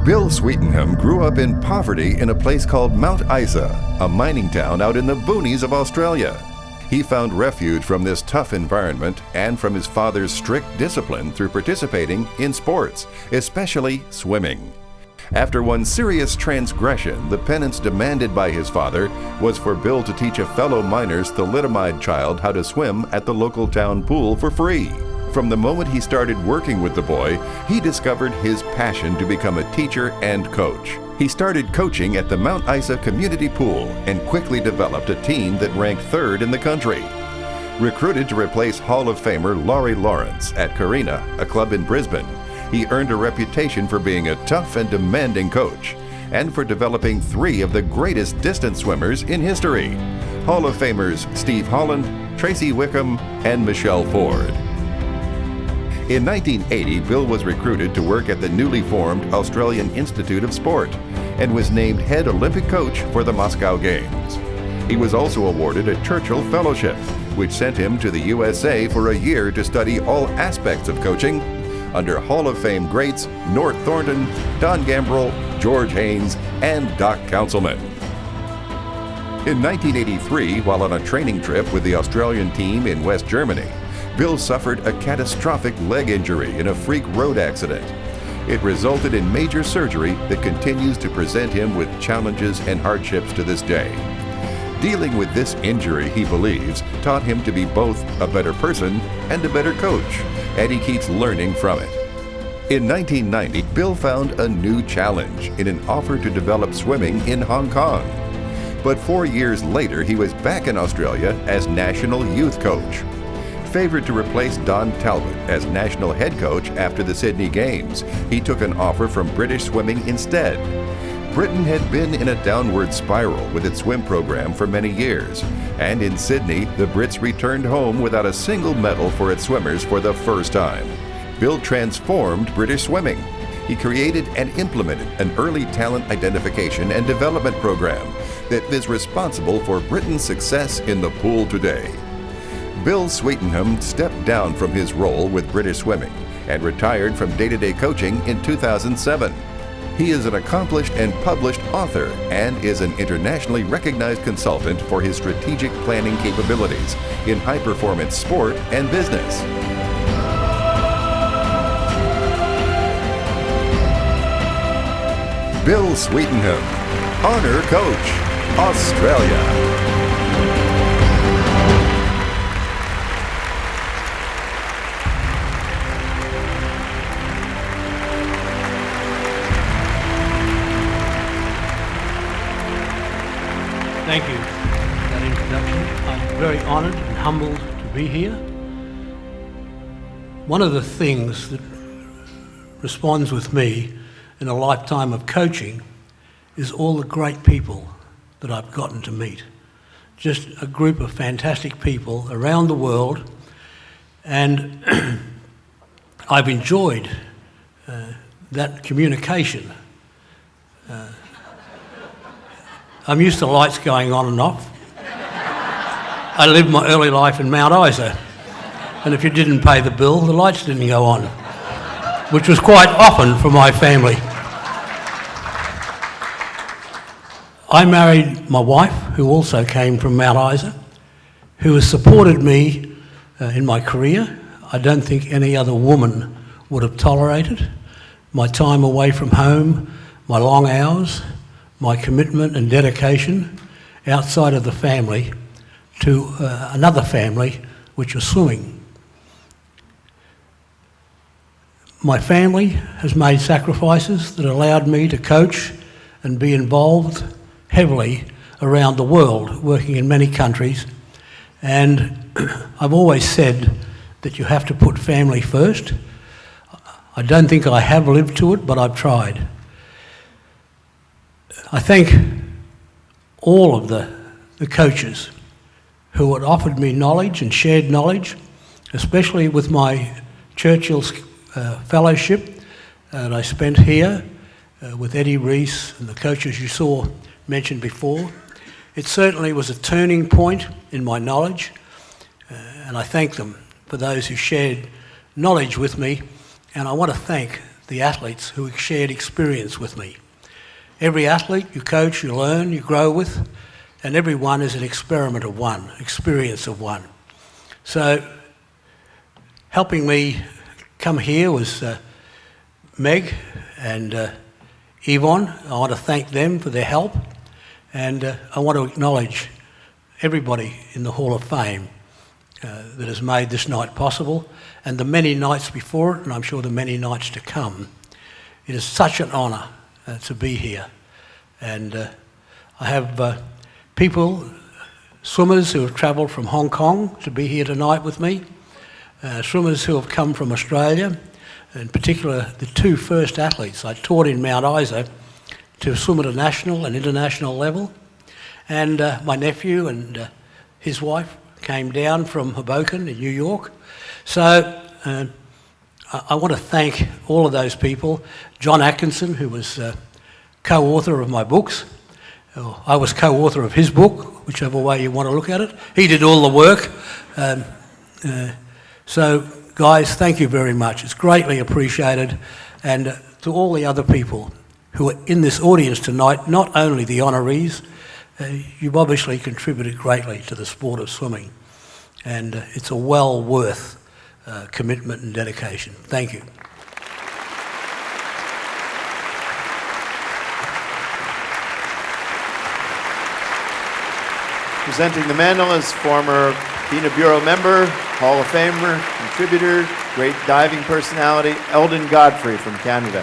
Bill Sweetenham grew up in poverty in a place called Mount Isa, a mining town out in the boonies of Australia. He found refuge from this tough environment and from his father's strict discipline through participating in sports, especially swimming. After one serious transgression, the penance demanded by his father was for Bill to teach a fellow miner's thalidomide child how to swim at the local town pool for free. From the moment he started working with the boy, he discovered his passion to become a teacher and coach. He started coaching at the Mount Isa Community Pool and quickly developed a team that ranked third in the country. Recruited to replace Hall of Famer Laurie Lawrence at Carina, a club in Brisbane, he earned a reputation for being a tough and demanding coach and for developing three of the greatest distance swimmers in history, Hall of Famers Steve Holland, Tracy Wickham, and Michelle Ford. In 1980, Bill was recruited to work at the newly formed Australian Institute of Sport and was named head Olympic coach for the Moscow Games. He was also awarded a Churchill Fellowship, which sent him to the USA for a year to study all aspects of coaching under Hall of Fame greats Nort Thornton, Don Gambrell, George Haynes, and Doc Councilman. In 1983, while on a training trip with the Australian team in West Germany, Bill suffered a catastrophic leg injury in a freak road accident. It resulted in major surgery that continues to present him with challenges and hardships to this day. Dealing with this injury, he believes, taught him to be both a better person and a better coach, and he keeps learning from it. In 1990, Bill found a new challenge in an offer to develop swimming in Hong Kong. But 4 years later, he was back in Australia as national youth coach. Favored to replace Don Talbot as national head coach after the Sydney Games, he took an offer from British Swimming instead. Britain had been in a downward spiral with its swim program for many years, and in Sydney, the Brits returned home without a single medal for its swimmers for the first time. Bill transformed British swimming. He created and implemented an early talent identification and development program that is responsible for Britain's success in the pool today. Bill Sweetenham stepped down from his role with British Swimming and retired from day-to-day coaching in 2007. He is an accomplished and published author and is an internationally recognized consultant for his strategic planning capabilities in high-performance sport and business. Bill Sweetenham, Honor Coach, Australia. Thank you for that introduction. I'm very honoured and humbled to be here. One of the things that responds with me in a lifetime of coaching is all the great people that I've gotten to meet. Just a group of fantastic people around the world, and I've enjoyed that communication. I'm used to lights going on and off. I lived my early life in Mount Isa, and if you didn't pay the bill, the lights didn't go on, which was quite often for my family. I married my wife, who also came from Mount Isa, who has supported me in my career. I don't think any other woman would have tolerated my time away from home, my long hours, my commitment and dedication outside of the family to another family, which was swimming. My family has made sacrifices that allowed me to coach and be involved heavily around the world, working in many countries. And I've always said that you have to put family first. I don't think I have lived to it, but I've tried. I thank all of the coaches who had offered me knowledge and shared knowledge, especially with my Churchill's fellowship that I spent here with Eddie Reese and the coaches you saw mentioned before. It certainly was a turning point in my knowledge, and I thank them for those who shared knowledge with me. And I want to thank the athletes who shared experience with me. Every athlete you coach, you learn, you grow with, and every one is an experiment of one, experience of one. So helping me come here was Meg and Yvonne. I want to thank them for their help, and I want to acknowledge everybody in the Hall of Fame that has made this night possible, and the many nights before it, and I'm sure the many nights to come. It is such an honour to be here, and I have people, swimmers who have travelled from Hong Kong to be here tonight with me, swimmers who have come from Australia, in particular the two first athletes I taught in Mount Isa to swim at a national and international level, and my nephew and his wife came down from Hoboken in New York. So I want to thank all of those people. John Atkinson, who was co-author of my books. I was co-author of his book, whichever way you want to look at it. He did all the work. So guys, thank you very much. It's greatly appreciated. And to all the other people who are in this audience tonight, not only the honorees, you've obviously contributed greatly to the sport of swimming. And it's a well worth commitment and dedication. Thank you. Presenting the medal is former FINA Bureau member, Hall of Famer, contributor, great diving personality, Eldon Godfrey from Canada.